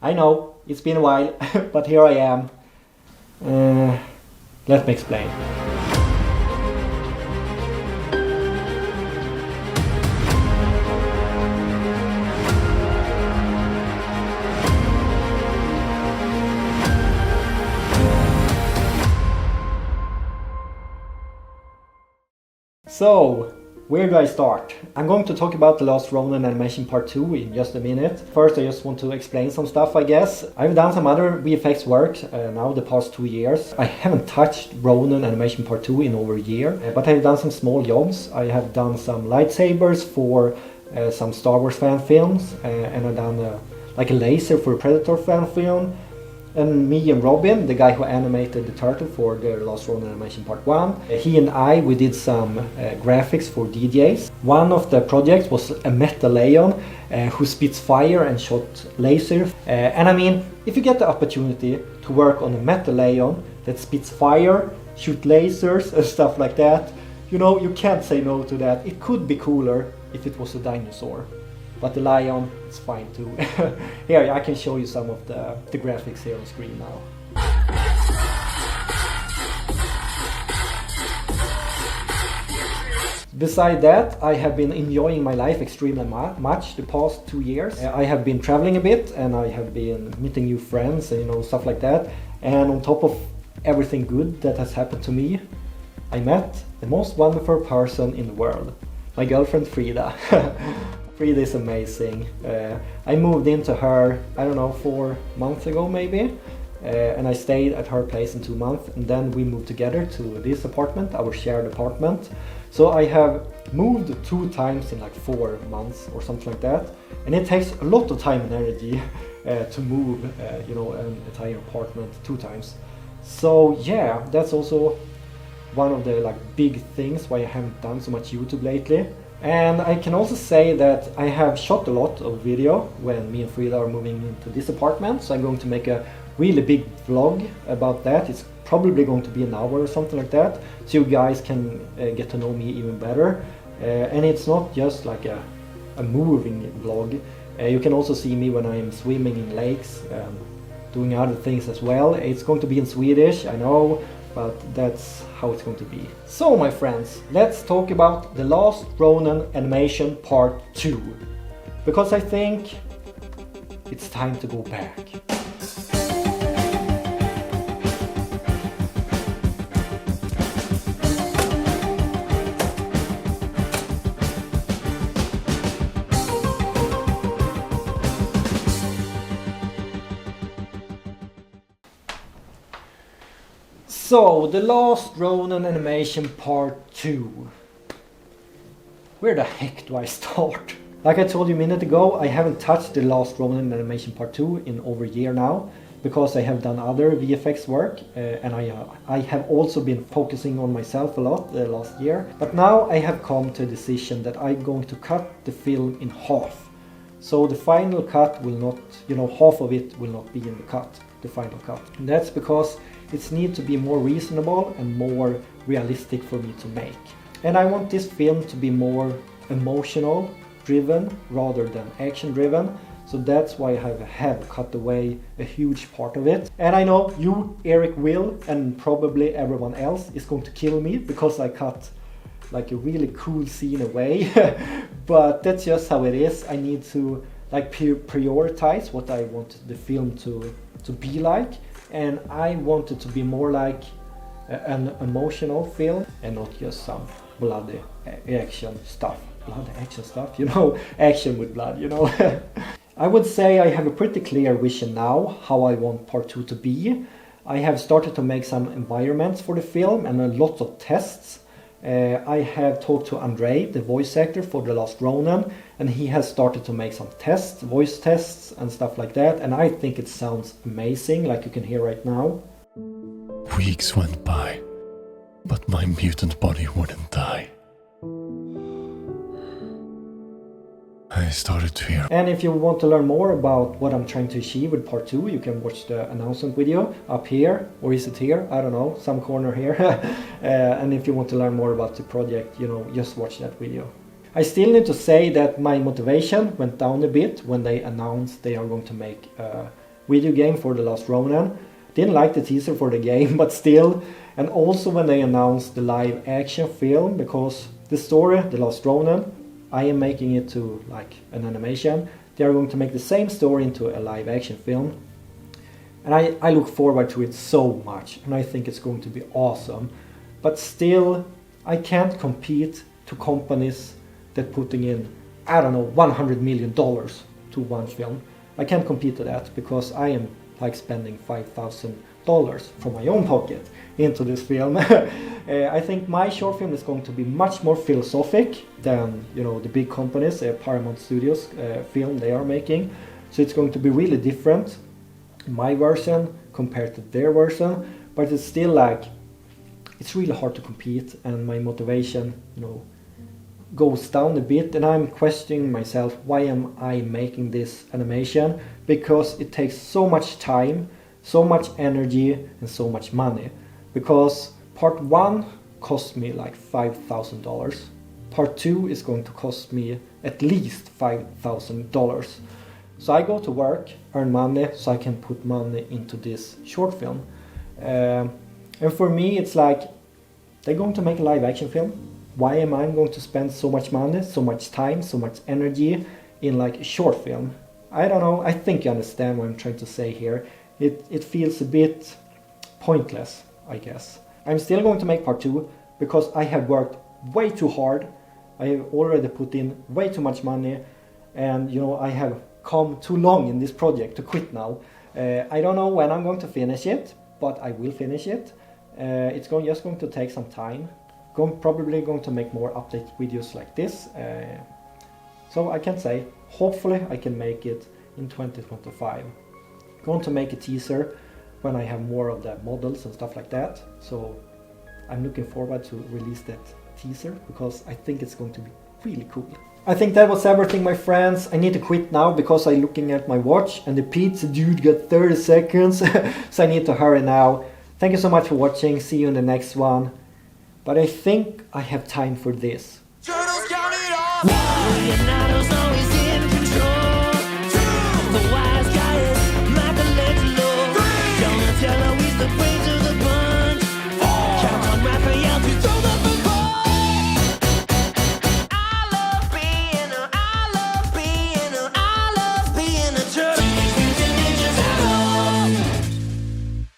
I know, it's been a while, but here I am. Let me explain. So, where do I start? I'm going to talk about the Last Ronin Animation Part 2 in just a minute. First, I just want to explain some stuff, I guess. I've done some other VFX work now the past 2 years. I haven't touched Ronin Animation Part 2 in over a year, but I've done some small jobs. I have done some lightsabers for some Star Wars fan films, and I've done like a laser for a Predator fan film. And me and Robin, the guy who animated the turtle for the Last Ronin Animation Part 1, he and we did some graphics for DJs. One of the projects was a metal lion who spits fire and shot lasers. And I mean, if you get the opportunity to work on a metal lion that spits fire, shoot lasers and stuff like that, you know, you can't say no to that. It could be cooler if it was a dinosaur. But the lion is fine too. Here, I can show you some of the graphics here on screen now. Beside that, I have been enjoying my life extremely much the past 2 years. I have been traveling a bit and I have been meeting new friends and, you know, stuff like that. And on top of everything good that has happened to me, I met the most wonderful person in the world, my girlfriend Frida. Frida is amazing. I moved into her, I don't know, 4 months ago maybe, and I stayed at her place in 2 months, and then we moved together to this apartment, our shared apartment. So I have moved 2 times in like 4 months or something like that, and it takes a lot of time and energy to move, you know, an entire apartment 2 times. So yeah, that's also one of the like big things why I haven't done so much YouTube lately. And I can also say that I have shot a lot of video when me and Frida are moving into this apartment, so I'm going to make a really big vlog about that. It's probably going to be an hour or something like that, so you guys can get to know me even better. And it's not just like a moving vlog. You can also see me when I'm swimming in lakes, doing other things as well. It's going to be in Swedish, I know, but that's how it's going to be. So my friends, let's talk about the Last Ronin Animation Part 2, because I think it's time to go back. So, the Last Ronin Animation Part 2. Where the heck do I start? Like I told you a minute ago, I haven't touched the Last Ronin Animation Part 2 in over a year now, because I have done other VFX work, and I have also been focusing on myself a lot the last year. But now I have come to a decision that I'm going to cut the film in half. So the final cut will not, you know, half of it will not be in the cut, the final cut. And that's because it needs to be more reasonable and more realistic for me to make. And I want this film to be more emotional driven rather than action driven. So that's why I have cut away a huge part of it. And I know you, Eric, will, and probably everyone else is going to kill me because I cut like a really cool scene away. But that's just how it is. I need to like prioritize what I want the film to be like. And I want it to be more like an emotional film and not just some bloody action stuff. Bloody action stuff, you know, action with blood, you know. I would say I have a pretty clear vision now how I want Part 2 to be. I have started to make some environments for the film and a lot of tests. I have talked to Andre, the voice actor for The Last Ronin, and he has started to make some tests, voice tests and stuff like that, and I think it sounds amazing, like you can hear right now. Weeks went by, but my mutant body wouldn't die. I started to hear. And if you want to learn more about what I'm trying to achieve with Part 2, you can watch the announcement video up here, or is it here? I don't know, some corner here. And if you want to learn more about the project, you know, just watch that video. I still need to say that my motivation went down a bit when they announced they are going to make video game for The Last Ronin. Didn't like the teaser for the game, but still. And also when they announced the live action film, because the story, The Last Ronin, I am making it to like an animation. They are going to make the same story into a live action film. And I look forward to it so much, and I think it's going to be awesome. But still, I can't compete to companies that putting in, I don't know, $100 million to one film. I can't compete to that because I am like spending $5,000 from my own pocket into this film. I think my short film is going to be much more philosophic than, you know, the big companies, Paramount Studios film they are making. So it's going to be really different, my version compared to their version, but it's still like, it's really hard to compete, and my motivation, you know, goes down a bit, and I'm questioning myself, why am I making this animation? Because it takes so much time, so much energy, and so much money. Because part 1 cost me like $5,000. Part 2 is going to cost me at least $5,000. So I go to work, earn money, so I can put money into this short film. And for me, it's like, they're going to make a live action film. Why am I going to spend so much money, so much time, so much energy in like a short film? I don't know, I think you understand what I'm trying to say here. It feels a bit pointless, I guess. I'm still going to make part 2 because I have worked way too hard. I have already put in way too much money, and you know, I have come too long in this project to quit now. I don't know when I'm going to finish it, but I will finish it. It's just going to take some time. Probably going to make more update videos like this. So I can say, hopefully I can make it in 2025. Going to make a teaser when I have more of the models and stuff like that. So I'm looking forward to release that teaser because I think it's going to be really cool. I think that was everything, my friends. I need to quit now because I'm looking at my watch and the pizza dude got 30 seconds. So I need to hurry now. Thank you so much for watching. See you in the next one. But I think I have time for this. Turtles count it off. Leonardo's always